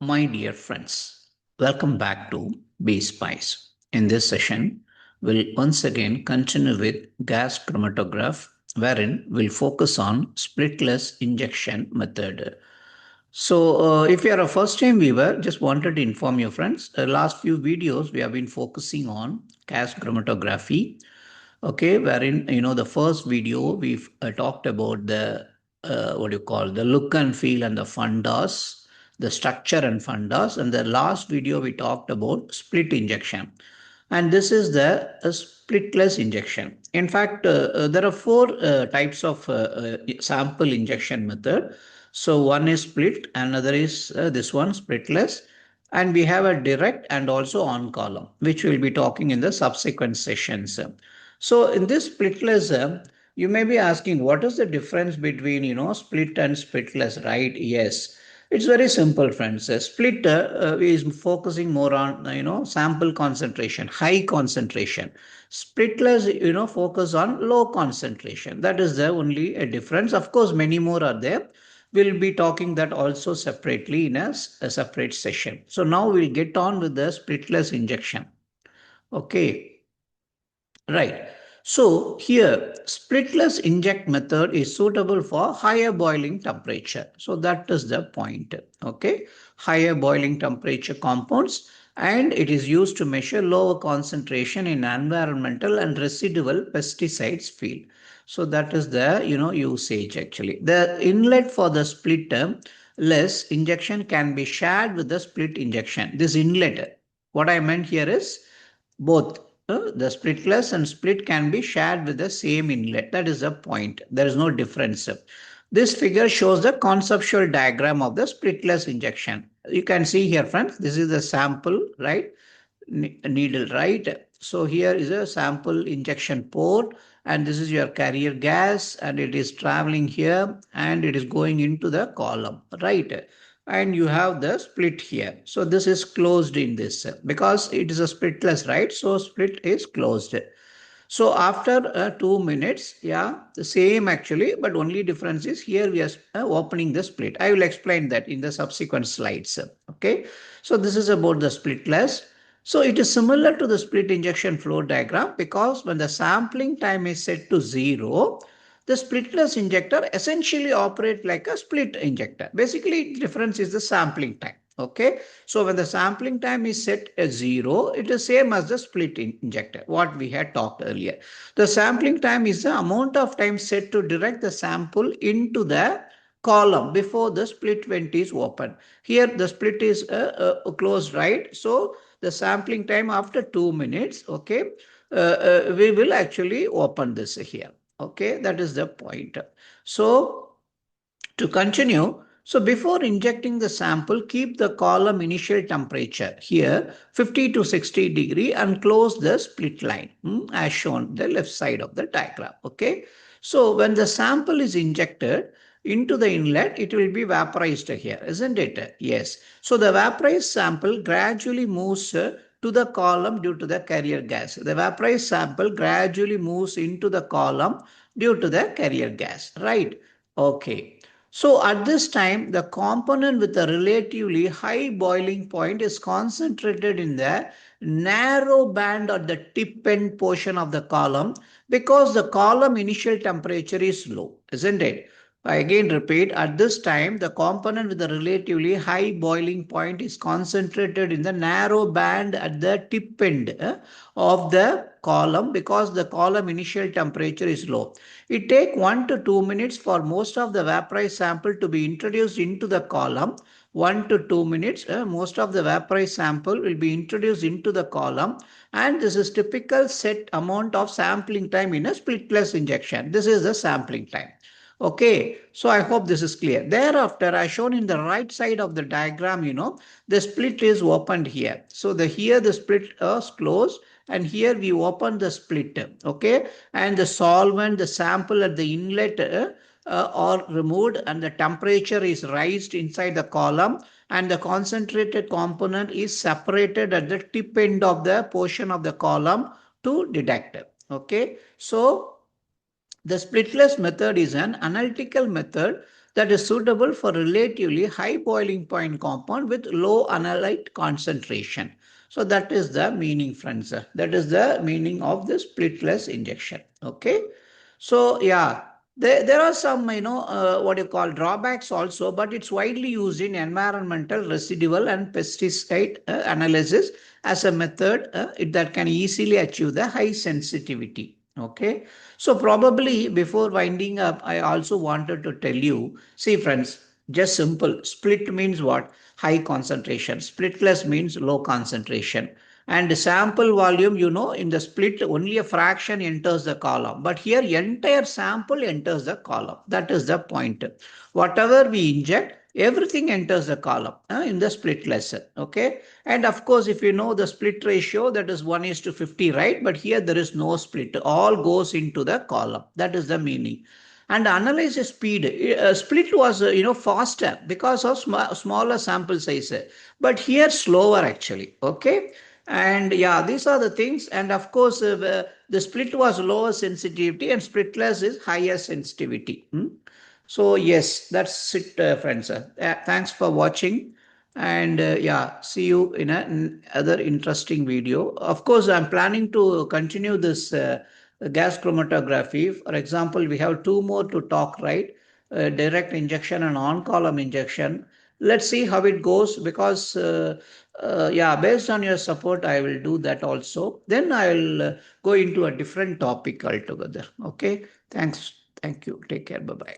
My dear friends, welcome back to Bee Spice. In this session, we'll once again continue with gas chromatograph, wherein we'll focus on splitless injection method. So, if you are a first-time viewer, just wanted to inform your friends. Last few videos we have been focusing on gas chromatography. Okay, wherein the first video we've talked about the what do you call the look and feel and the fundas, the structure and fundas, and the last video we talked about split injection, and this is the splitless injection. In fact, there are four types of sample injection method. So one is split, another is this one splitless, and we have a direct and also on column, which we'll be talking in the subsequent sessions. So in this splitless, you may be asking, what is the difference between split and splitless, right? Yes, it's very simple, friends. A split is focusing more on sample concentration, high concentration. Splitless focus on low concentration. That is the only a difference. Of course, many more are there. We'll be talking that also separately in a separate session. So now we'll get on with the splitless injection. Okay. Right. So here, splitless inject method is suitable for higher boiling temperature. So that is the point. Okay. Higher boiling temperature compounds, and it is used to measure lower concentration in environmental and residual pesticides field. So that is the usage actually. The inlet for the splitter less injection can be shared with the split injection. This inlet, what I meant here is both the splitless and split can be shared with the same inlet. That is the point. There is no difference. This figure shows the conceptual diagram of the splitless injection. You can see here, friends, this is the sample, right? Needle, right? So here is a sample injection port, and this is your carrier gas, and it is traveling here and it is going into the column, right? And you have the split here. So this is closed in this because it is a splitless, right? So split is closed. So after 2 minutes, yeah, the same actually, but only difference is here we are opening the split. I will explain that in the subsequent slides. Okay. So this is about the splitless. So it is similar to the split injection flow diagram because when the sampling time is set to 0, the splitless injector essentially operates like a split injector. Basically, difference is the sampling time. Okay. So when the sampling time is set as 0, it is same as the split injector, what we had talked earlier. The sampling time is the amount of time set to direct the sample into the column before the split vent is open. Here the split is closed, right? So the sampling time after 2 minutes, okay, we will actually open this here. Okay, that is the point. So to continue, so before injecting the sample, keep the column initial temperature here 50 to 60 degree and close the split line as shown the left side of the diagram. Okay. So when the sample is injected into the inlet, it will be vaporized here, isn't it? Yes. So the vaporized sample gradually moves to the column due to the carrier gas. The vaporized sample gradually moves into the column due to the carrier gas, right? Okay. So at this time, the component with a relatively high boiling point is concentrated in the narrow band at the tip end portion of the column because the column initial temperature is low, isn't it? I again repeat, at this time, the component with a relatively high boiling point is concentrated in the narrow band at the tip end of the column because the column initial temperature is low. It takes 1 to 2 minutes for most of the vaporized sample to be introduced into the column. 1 to 2 minutes, most of the vaporized sample will be introduced into the column, and this is typical set amount of sampling time in a splitless injection. This is the sampling time. Okay, so I hope this is clear. Thereafter, as shown in the right side of the diagram, the split is opened here. So here the split is closed, and here we open the split. Okay, and the solvent, the sample at the inlet are removed, and the temperature is raised inside the column, and the concentrated component is separated at the tip end of the portion of the column to detect. Okay, so the splitless method is an analytical method that is suitable for relatively high boiling point compound with low analyte concentration. So that is the meaning, friends. That is the meaning of the splitless injection. Okay. So yeah, there are some, what you call drawbacks also, but it's widely used in environmental, residual and pesticide analysis as a method that can easily achieve the high sensitivity. Okay. So probably before winding up, I also wanted to tell you, see friends, just simple. Split means what? High concentration. Splitless means low concentration. And sample volume, in the split, only a fraction enters the column. But here, entire sample enters the column. That is the point. Whatever we inject, everything enters the column in the splitless. Okay. And of course, if you know the split ratio, that is 1 is to 50, right? But here there is no split. All goes into the column. That is the meaning. And analysis speed, split was faster because of smaller sample size, but here slower actually. Okay. And yeah, these are the things. And of course, the split was lower sensitivity and splitless is higher sensitivity. So yes, that's it, friends. Thanks for watching. And yeah, see you in another interesting video. Of course, I'm planning to continue this gas chromatography. For example, we have two more to talk, right? Direct injection and on-column injection. Let's see how it goes, because yeah, based on your support, I will do that also. Then I will go into a different topic altogether. Okay. Thanks. Thank you. Take care. Bye bye.